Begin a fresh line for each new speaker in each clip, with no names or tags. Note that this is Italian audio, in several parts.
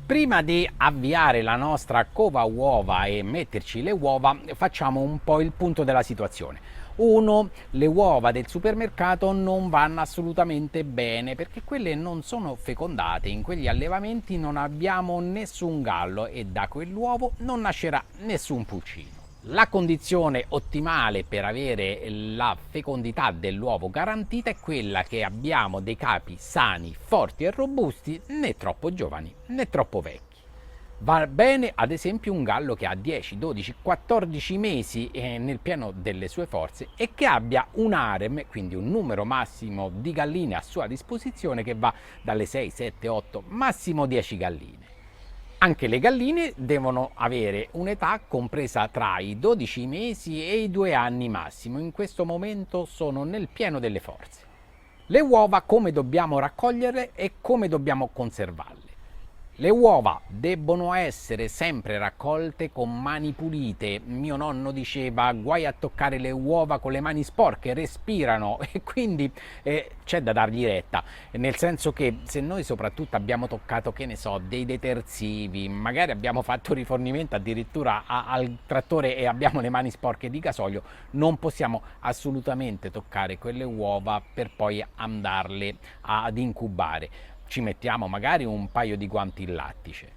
Prima di avviare la nostra cova uova e metterci le uova, facciamo un po' il punto della situazione. Uno, le uova del supermercato non vanno assolutamente bene perché quelle non sono fecondate, in quegli allevamenti non abbiamo nessun gallo e da quell'uovo non nascerà nessun pulcino. La condizione ottimale per avere la fecondità dell'uovo garantita è quella che abbiamo dei capi sani, forti e robusti, né troppo giovani né troppo vecchi. Va bene ad esempio un gallo che ha 10, 12, 14 mesi nel pieno delle sue forze e che abbia un harem, quindi un numero massimo di galline a sua disposizione che va dalle 6, 7, 8, massimo 10 galline. Anche le galline devono avere un'età compresa tra i 12 mesi e i 2 anni massimo. In questo momento sono nel pieno delle forze. Le uova come dobbiamo raccoglierle e come dobbiamo conservarle? Le uova debbono essere sempre raccolte con mani pulite. Mio nonno diceva guai a toccare le uova con le mani sporche, respirano e quindi c'è da dargli retta, nel senso che se noi soprattutto abbiamo toccato, che ne so, dei detersivi, magari abbiamo fatto rifornimento addirittura al trattore e abbiamo le mani sporche di gasolio, non possiamo assolutamente toccare quelle uova per poi andarle ad incubare. Ci mettiamo magari un paio di guanti in lattice.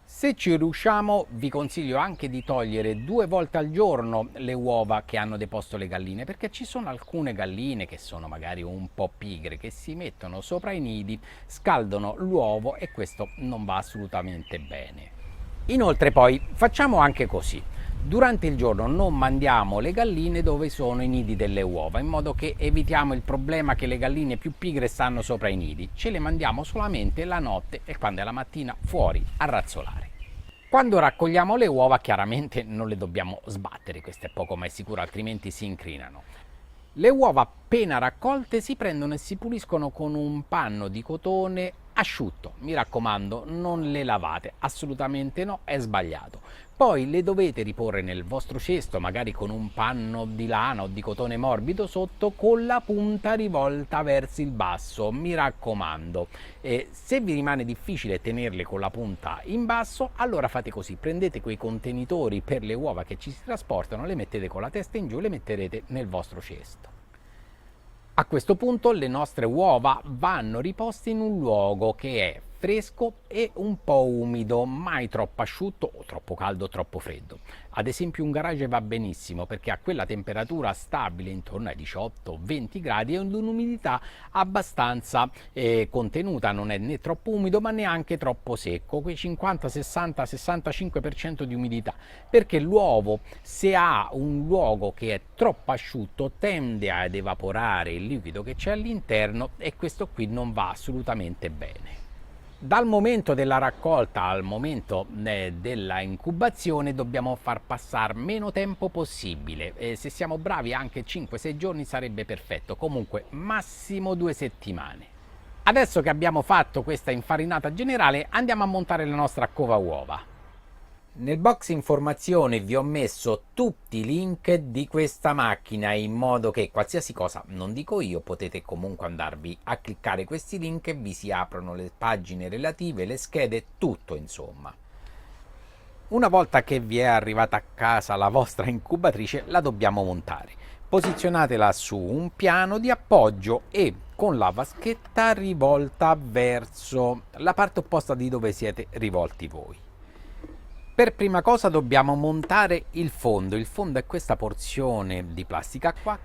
Se ci riusciamo, vi consiglio anche di togliere 2 volte al giorno le uova che hanno deposto le galline, perché ci sono alcune galline che sono magari un po' pigre, che si mettono sopra i nidi, scaldano l'uovo e questo non va assolutamente bene. Inoltre poi facciamo anche così. Durante il giorno non mandiamo le galline dove sono i nidi delle uova, in modo che evitiamo il problema che le galline più pigre stanno sopra i nidi. Ce le mandiamo solamente la notte e quando è la mattina fuori a razzolare. Quando raccogliamo le uova chiaramente non le dobbiamo sbattere, questo è poco ma è sicuro, altrimenti si incrinano. Le uova appena raccolte si prendono e si puliscono con un panno di cotone asciutto. Mi raccomando, non le lavate, assolutamente no, è sbagliato. Poi le dovete riporre nel vostro cesto, magari con un panno di lana o di cotone morbido sotto, con la punta rivolta verso il basso. Mi raccomando, se vi rimane difficile tenerle con la punta in basso, allora fate così: prendete quei contenitori per le uova che ci si trasportano, le mettete con la testa in giù e le metterete nel vostro cesto. A questo punto le nostre uova vanno riposte in un luogo che è fresco e un po' umido, mai troppo asciutto o troppo caldo o troppo freddo. Ad esempio un garage va benissimo perché ha quella temperatura stabile intorno ai 18-20 gradi e un'umidità abbastanza contenuta, non è né troppo umido ma neanche troppo secco, quei 50, 60, 65% di umidità, perché l'uovo, se ha un luogo che è troppo asciutto, tende ad evaporare il liquido che c'è all'interno e questo qui non va assolutamente bene. Dal momento della raccolta al momento della incubazione dobbiamo far passare meno tempo possibile, se siamo bravi anche 5-6 giorni sarebbe perfetto, comunque massimo 2 settimane. Adesso che abbiamo fatto questa infarinata generale andiamo a montare la nostra cova uova. Nel box informazioni vi ho messo tutti i link di questa macchina in modo che qualsiasi cosa non dico io potete comunque andarvi a cliccare questi link e vi si aprono le pagine relative, le schede, tutto insomma. Una volta che vi è arrivata a casa la vostra incubatrice la dobbiamo montare. Posizionatela su un piano di appoggio e con la vaschetta rivolta verso la parte opposta di dove siete rivolti voi. Per prima cosa dobbiamo montare il fondo è questa porzione di plastica qua,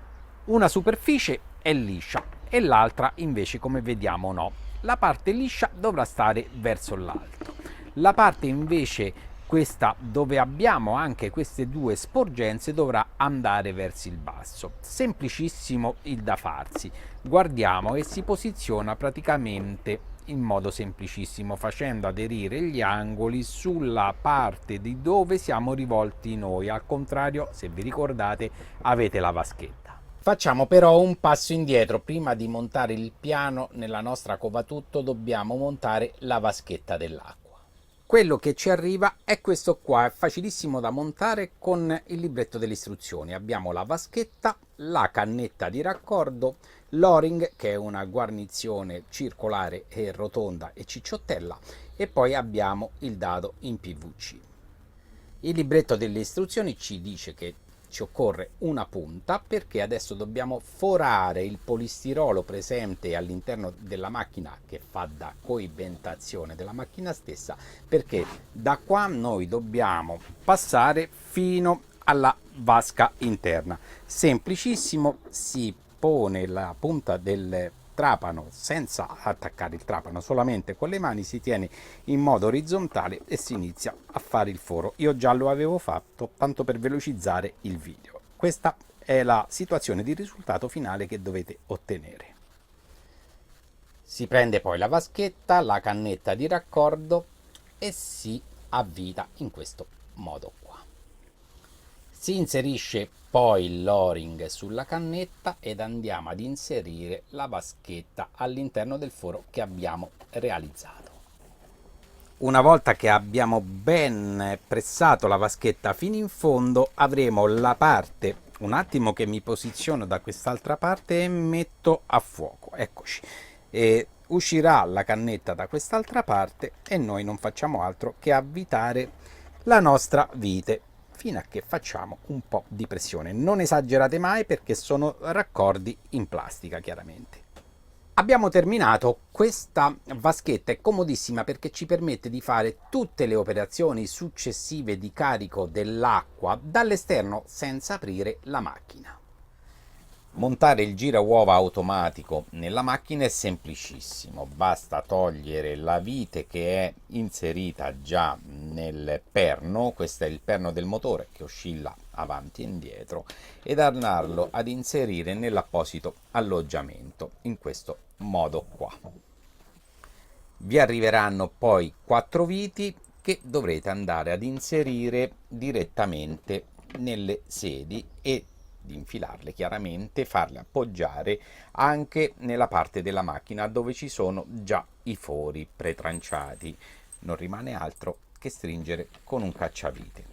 una superficie è liscia e l'altra invece come vediamo no, la parte liscia dovrà stare verso l'alto, la parte invece questa dove abbiamo anche queste due sporgenze dovrà andare verso il basso, semplicissimo il da farsi, guardiamo e si posiziona praticamente in modo semplicissimo facendo aderire gli angoli sulla parte di dove siamo rivolti noi, al contrario se vi ricordate avete la vaschetta. Facciamo però un passo indietro, prima di montare il piano nella nostra covatutto dobbiamo montare la vaschetta dell'acqua. Quello che ci arriva è questo qua, è facilissimo da montare con il libretto delle istruzioni. Abbiamo la vaschetta, la cannetta di raccordo, l'o-ring che è una guarnizione circolare e rotonda e cicciottella e poi abbiamo il dado in PVC. Il libretto delle istruzioni ci dice che ci occorre una punta perché adesso dobbiamo forare il polistirolo presente all'interno della macchina, che fa da coibentazione della macchina stessa, perché da qua noi dobbiamo passare fino alla vasca interna. Semplicissimo, si pone la punta del trapano senza attaccare il trapano, solamente con le mani si tiene in modo orizzontale e si inizia a fare il foro. Io già lo avevo fatto, tanto per velocizzare il video. Questa è la situazione di risultato finale che dovete ottenere. Si prende poi la vaschetta, la cannetta di raccordo e si avvita in questo modo qua. Si inserisce poi l'o-ring sulla cannetta ed andiamo ad inserire la vaschetta all'interno del foro che abbiamo realizzato. Una volta che abbiamo ben pressato la vaschetta fino in fondo, avremo la parte, un attimo che mi posiziono da quest'altra parte e metto a fuoco, eccoci, e uscirà la cannetta da quest'altra parte e noi non facciamo altro che avvitare la nostra vite fino a che facciamo un po' di pressione. Non esagerate mai perché sono raccordi in plastica, chiaramente. Abbiamo terminato. Questa vaschetta è comodissima perché ci permette di fare tutte le operazioni successive di carico dell'acqua dall'esterno senza aprire la macchina. Montare il girauova automatico nella macchina è semplicissimo, basta togliere la vite che è inserita già nel perno, questo è il perno del motore che oscilla avanti e indietro, ed andarlo ad inserire nell'apposito alloggiamento in questo modo qua. Vi arriveranno poi 4 viti che dovrete andare ad inserire direttamente nelle sedi e di infilarle, chiaramente farle appoggiare anche nella parte della macchina dove ci sono già i fori pretranciati. Non rimane altro che stringere con un cacciavite.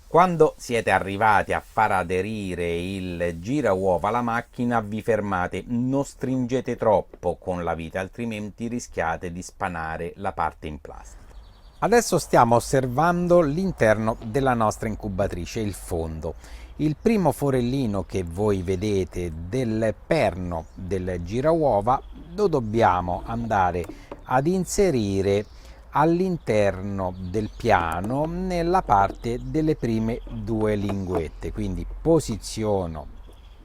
Quando siete arrivati a far aderire il girauova alla macchina, vi fermate, non stringete troppo con la vite, altrimenti rischiate di spanare la parte in plastica. Adesso stiamo osservando l'interno della nostra incubatrice, il fondo. Il primo forellino che voi vedete del perno del girauova lo dobbiamo andare ad inserire all'interno del piano nella parte delle prime 2 linguette. Quindi posiziono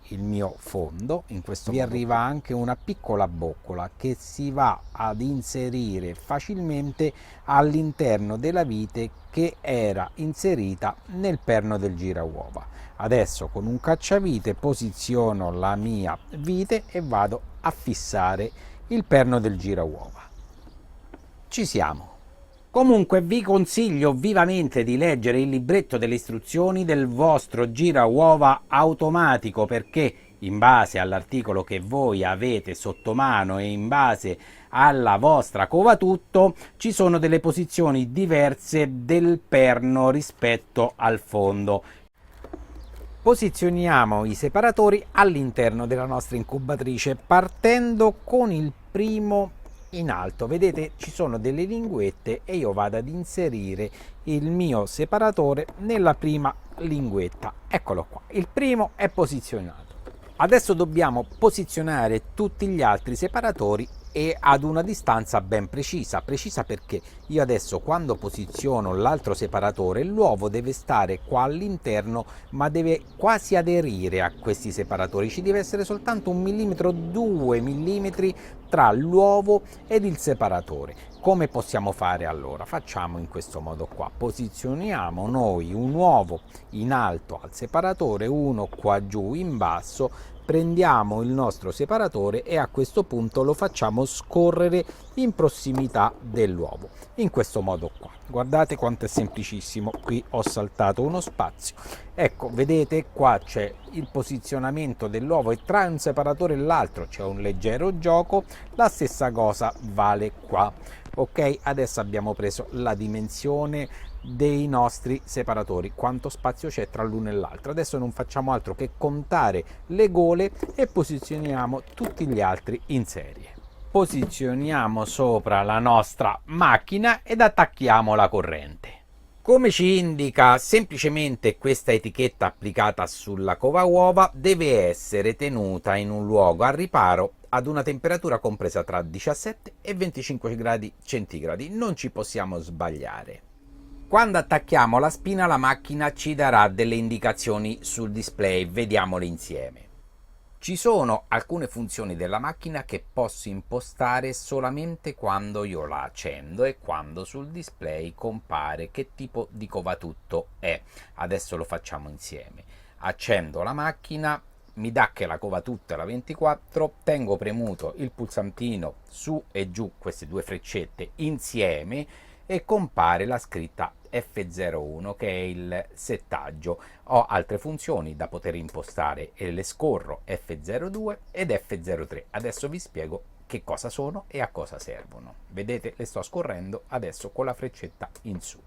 il mio fondo, in questo vi arriva anche una piccola boccola che si va ad inserire facilmente all'interno della vite che era inserita nel perno del girauova. Adesso con un cacciavite posiziono la mia vite e vado a fissare il perno del girauova. Ci siamo. Comunque vi consiglio vivamente di leggere il libretto delle istruzioni del vostro girauova automatico, perché in base all'articolo che voi avete sotto mano e in base alla vostra covatutto ci sono delle posizioni diverse del perno rispetto al fondo. Posizioniamo i separatori all'interno della nostra incubatrice partendo con il primo in alto. Vedete, ci sono delle linguette e io vado ad inserire il mio separatore nella prima linguetta. Eccolo qua, il primo è posizionato. Adesso dobbiamo posizionare tutti gli altri separatori e ad una distanza ben precisa perché io adesso quando posiziono l'altro separatore l'uovo deve stare qua all'interno ma deve quasi aderire a questi separatori, ci deve essere soltanto 1 millimetro, 2 millimetri tra l'uovo ed il separatore. Come possiamo fare allora? Facciamo in questo modo qua, posizioniamo noi un uovo in alto al separatore, uno qua giù in basso, prendiamo il nostro separatore e a questo punto lo facciamo scorrere in prossimità dell'uovo, in questo modo qua. Guardate quanto è semplicissimo, qui ho saltato uno spazio. Ecco, vedete qua c'è il posizionamento dell'uovo e tra un separatore e l'altro c'è un leggero gioco, la stessa cosa vale qua. Ok, adesso abbiamo preso la dimensione dei nostri separatori, quanto spazio c'è tra l'uno e l'altro. Adesso non facciamo altro che contare le gole e posizioniamo tutti gli altri in serie. posizioniamo sopra la nostra macchina ed attacchiamo la corrente. Come ci indica semplicemente questa etichetta applicata sulla cova uova, deve essere tenuta in un luogo al riparo ad una temperatura compresa tra 17 e 25 gradi centigradi. Non ci possiamo sbagliare. Quando attacchiamo la spina, la macchina ci darà delle indicazioni sul display, vediamole insieme. Ci sono alcune funzioni della macchina che posso impostare solamente quando io la accendo e quando sul display compare che tipo di covatutto è. Adesso lo facciamo insieme. Accendo la macchina, mi dà che la covatutto è la 24, tengo premuto il pulsantino su e giù, queste due freccette insieme, e compare la scritta F01 che è il settaggio. Ho altre funzioni da poter impostare e le scorro, F02 ed F03. Adesso vi spiego che cosa sono e a cosa servono. Vedete, le sto scorrendo adesso con la freccetta in su.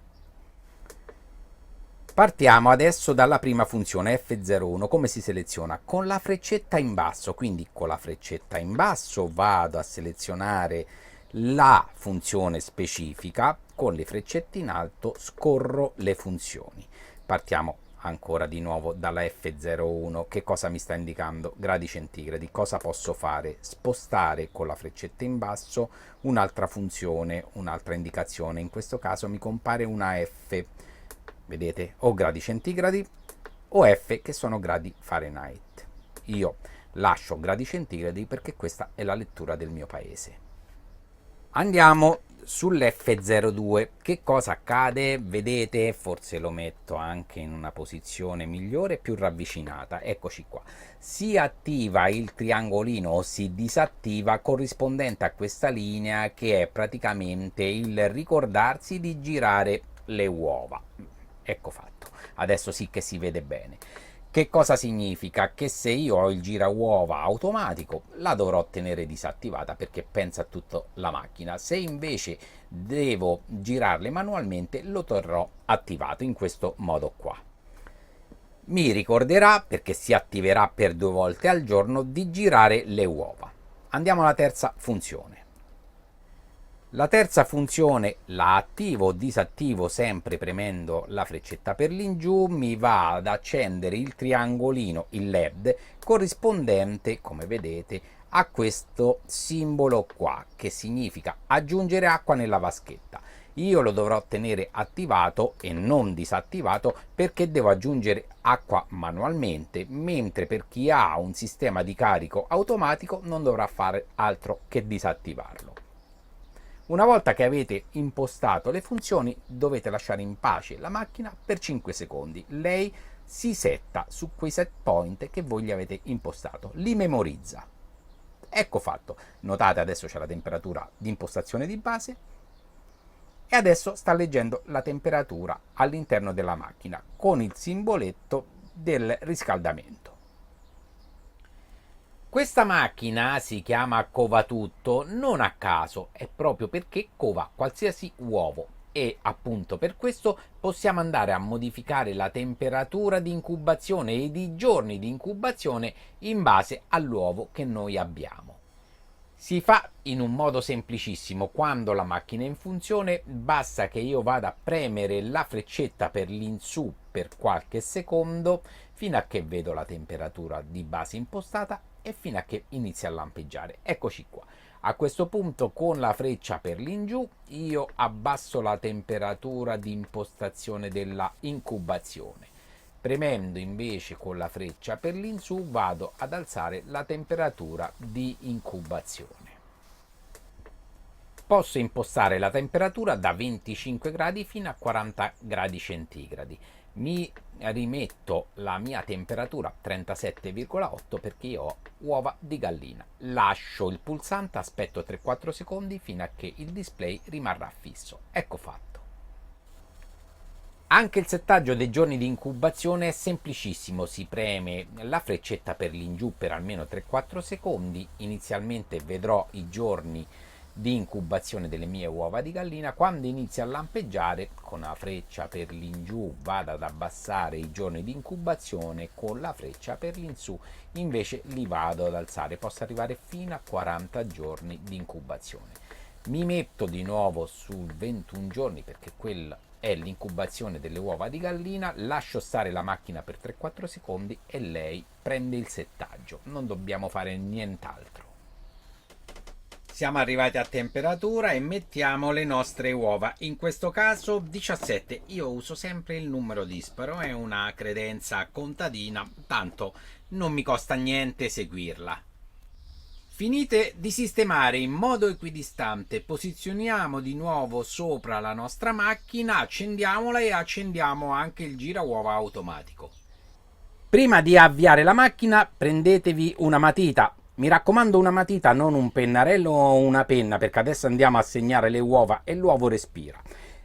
Partiamo adesso dalla prima funzione, F01. Come si seleziona? Con la freccetta in basso, quindi con la freccetta in basso vado a selezionare la funzione specifica, con le freccette in alto scorro le funzioni. Partiamo ancora di nuovo dalla F01. Che cosa mi sta indicando? Gradi centigradi. Cosa posso fare? Spostare con la freccetta in basso un'altra funzione, un'altra indicazione. In questo caso mi compare una F. Vedete? O gradi centigradi o F, che sono gradi Fahrenheit. Io lascio gradi centigradi perché questa è la lettura del mio paese. Andiamo sull'F02. Che cosa accade? Vedete, forse lo metto anche in una posizione migliore, più ravvicinata. Eccoci qua. Si attiva il triangolino o si disattiva corrispondente a questa linea, che è praticamente il ricordarsi di girare le uova. Ecco fatto. Adesso sì che si vede bene. Che cosa significa? Che se io ho il gira uova automatico la dovrò tenere disattivata perché pensa a tutto la macchina. Se invece devo girarle manualmente lo terrò attivato in questo modo qua. Mi ricorderà, perché si attiverà per 2 volte al giorno, di girare le uova. Andiamo alla terza funzione. La terza funzione la attivo o disattivo sempre premendo la freccetta per l'ingiù. Mi va ad accendere il triangolino, il LED, corrispondente, come vedete, a questo simbolo qua, che significa aggiungere acqua nella vaschetta. Io lo dovrò tenere attivato e non disattivato perché devo aggiungere acqua manualmente, mentre per chi ha un sistema di carico automatico non dovrà fare altro che disattivarlo. Una volta che avete impostato le funzioni, dovete lasciare in pace la macchina per 5 secondi. Lei si setta su quei set point che voi gli avete impostato, li memorizza. Ecco fatto. Notate, adesso c'è la temperatura di impostazione di base e adesso sta leggendo la temperatura all'interno della macchina con il simboletto del riscaldamento. Questa macchina si chiama covatutto non a caso, è proprio perché cova qualsiasi uovo e appunto per questo possiamo andare a modificare la temperatura di incubazione ed i giorni di incubazione in base all'uovo che noi abbiamo. Si fa in un modo semplicissimo. Quando la macchina è in funzione basta che io vada a premere la freccetta per l'insù per qualche secondo fino a che vedo la temperatura di base impostata e fino a che inizia a lampeggiare. Eccoci qua. A questo punto con la freccia per l'ingiù io abbasso la temperatura di impostazione della incubazione. Premendo invece con la freccia per l'insù vado ad alzare la temperatura di incubazione. Posso impostare la temperatura da 25 gradi fino a 40 gradi centigradi. Mi rimetto la mia temperatura 37,8 perché io ho uova di gallina. Lascio il pulsante, aspetto 3-4 secondi fino a che il display rimarrà fisso. Ecco fatto. Anche il settaggio dei giorni di incubazione è semplicissimo. Si preme la freccetta per l'ingiù per almeno 3-4 secondi. Inizialmente vedrò i giorni di incubazione delle mie uova di gallina. Quando inizia a lampeggiare, con la freccia per l'ingiù vado ad abbassare i giorni di incubazione, con la freccia per l'insù invece li vado ad alzare. Posso arrivare fino a 40 giorni di incubazione. Mi metto di nuovo sul 21 giorni perché quella è l'incubazione delle uova di gallina, lascio stare la macchina per 3-4 secondi e lei prende il settaggio. Non dobbiamo fare nient'altro. Siamo arrivati a temperatura e mettiamo le nostre uova, in questo caso 17. Io uso sempre il numero disparo, è una credenza contadina, tanto non mi costa niente seguirla. Finite di sistemare in modo equidistante, posizioniamo di nuovo sopra la nostra macchina, accendiamola e accendiamo anche il girauova automatico. Prima di avviare la macchina prendetevi una matita, mi raccomando una matita, non un pennarello o una penna, perché adesso andiamo a segnare le uova e l'uovo respira.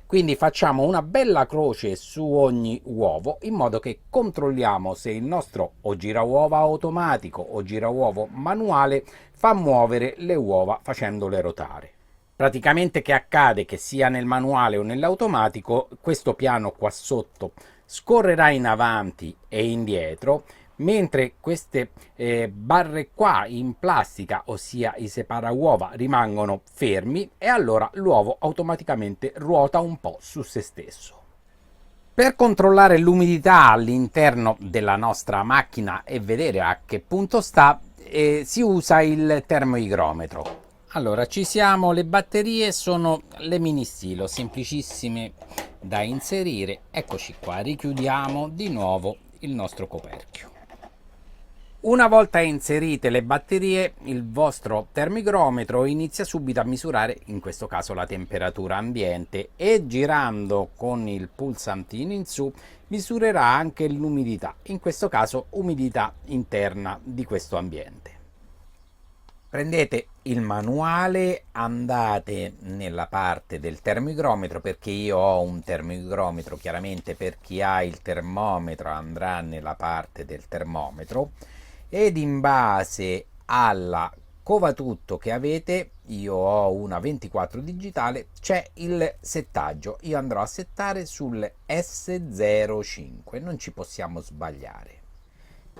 Quindi facciamo una bella croce su ogni uovo in modo che controlliamo se il nostro o girauova automatico o girauovo manuale fa muovere le uova facendole rotare. Praticamente che accade che sia nel manuale o nell'automatico, questo piano qua sotto scorrerà in avanti e indietro, mentre queste barre qua in plastica, ossia i separauova, rimangono fermi e allora l'uovo automaticamente ruota un po' su se stesso. Per controllare l'umidità all'interno della nostra macchina e vedere a che punto sta, si usa il termoigrometro. Allora, ci siamo, le batterie sono le mini stilo, semplicissime da inserire. Eccoci qua, richiudiamo di nuovo il nostro coperchio. Una volta inserite le batterie, il vostro termoigrometro inizia subito a misurare, in questo caso, la temperatura ambiente e girando con il pulsantino in su misurerà anche l'umidità, in questo caso umidità interna di questo ambiente. Prendete il manuale, andate nella parte del termoigrometro, perché io ho un termoigrometro, chiaramente per chi ha il termometro andrà nella parte del termometro, ed in base alla covatutto che avete, io ho una 24 digitale, c'è il settaggio. Io andrò a settare sul S05, non ci possiamo sbagliare.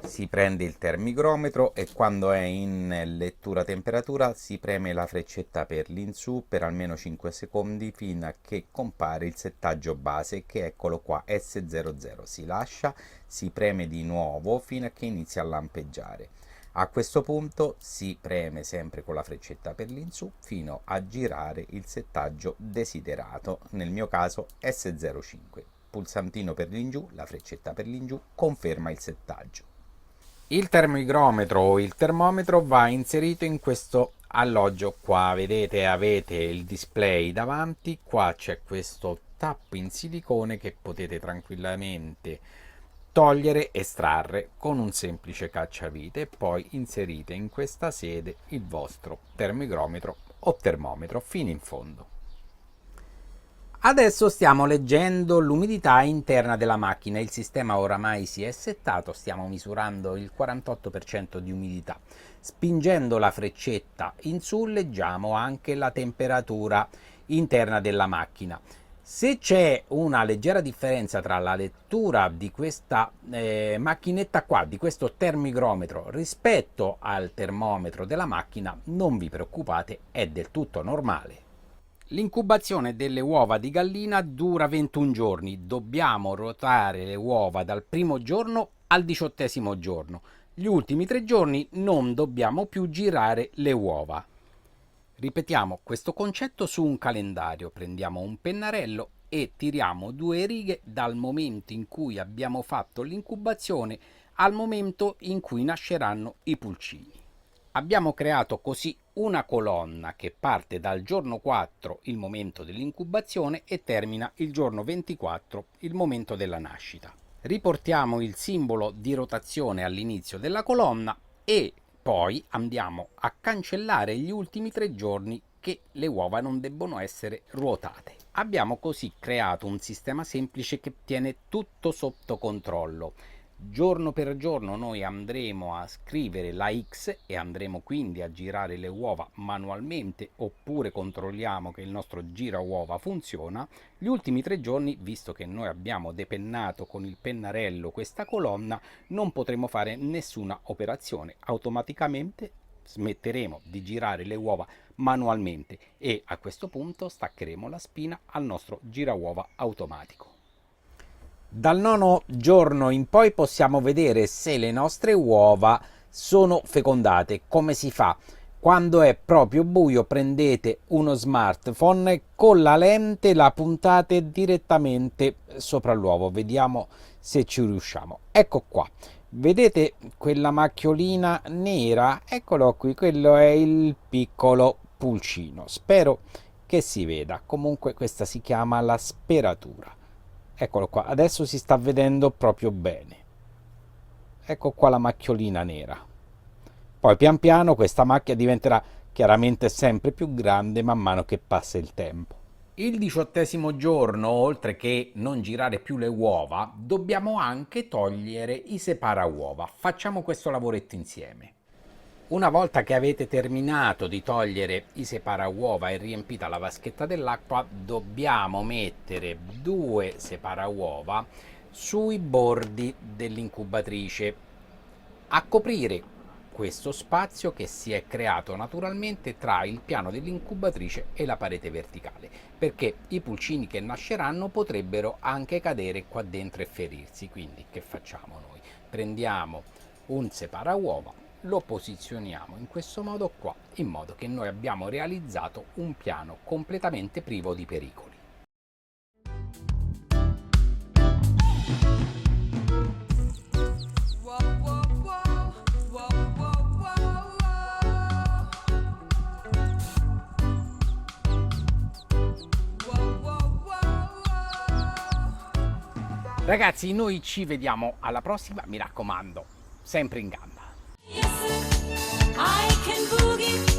Si prende il termoigrometro e quando è in lettura temperatura si preme la freccetta per l'insù per almeno 5 secondi fino a che compare il settaggio base, che eccolo qua, S00. Si lascia, si preme di nuovo fino a che inizia a lampeggiare. A questo punto si preme sempre con la freccetta per l'insù fino a girare il settaggio desiderato, nel mio caso S05. Pulsantino per l'ingiù, la freccetta per l'ingiù conferma il settaggio. Il termoigrometro o il termometro va inserito in questo alloggio qua, vedete, avete il display davanti, qua c'è questo tappo in silicone che potete tranquillamente togliere, estrarre con un semplice cacciavite e poi inserite in questa sede il vostro termoigrometro o termometro fino in fondo. Adesso stiamo leggendo l'umidità interna della macchina, il sistema oramai si è settato, stiamo misurando il 48% di umidità. Spingendo la freccetta in su leggiamo anche la temperatura interna della macchina. Se c'è una leggera differenza tra la lettura di questa macchinetta qua, di questo termoigrometro, rispetto al termometro della macchina, non vi preoccupate, è del tutto normale. L'incubazione delle uova di gallina dura 21 giorni, dobbiamo ruotare le uova dal primo giorno al 18° giorno. Gli ultimi 3 giorni non dobbiamo più girare le uova. Ripetiamo questo concetto su un calendario, prendiamo un pennarello e tiriamo 2 righe dal momento in cui abbiamo fatto l'incubazione al momento in cui nasceranno i pulcini. Abbiamo creato così una colonna che parte dal giorno 4, il momento dell'incubazione, e termina il giorno 24, il momento della nascita. Riportiamo il simbolo di rotazione all'inizio della colonna e poi andiamo a cancellare gli ultimi 3 giorni che le uova non debbono essere ruotate. Abbiamo così creato un sistema semplice che tiene tutto sotto controllo. Giorno per giorno noi andremo a scrivere la X e andremo quindi a girare le uova manualmente, oppure controlliamo che il nostro gira uova funziona. Gli ultimi 3 giorni, visto che noi abbiamo depennato con il pennarello questa colonna, non potremo fare nessuna operazione. Automaticamente smetteremo di girare le uova manualmente e a questo punto staccheremo la spina al nostro girauova automatico. Dal 9° giorno in poi possiamo vedere se le nostre uova sono fecondate. Come si fa? Quando è proprio buio prendete uno smartphone e con la lente la puntate direttamente sopra l'uovo. Vediamo se ci riusciamo. Ecco qua. Vedete quella macchiolina nera? Eccolo qui, quello è il piccolo pulcino. Spero che si veda. Comunque questa si chiama la speratura. Eccolo qua, adesso si sta vedendo proprio bene. Ecco qua la macchiolina nera. Poi pian piano questa macchia diventerà chiaramente sempre più grande man mano che passa il tempo. Il 18° giorno, oltre che non girare più le uova, dobbiamo anche togliere i separauova. Facciamo questo lavoretto insieme. Una volta che avete terminato di togliere i separauova e riempita la vaschetta dell'acqua, dobbiamo mettere 2 separauova sui bordi dell'incubatrice a coprire questo spazio che si è creato naturalmente tra il piano dell'incubatrice e la parete verticale, perché i pulcini che nasceranno potrebbero anche cadere qua dentro e ferirsi. Quindi che facciamo noi? Prendiamo un separauova, lo posizioniamo in questo modo qua, in modo che noi abbiamo realizzato un piano completamente privo di pericoli. Ragazzi, noi ci vediamo alla prossima, mi raccomando, sempre in gamba.
Yes, I can boogie.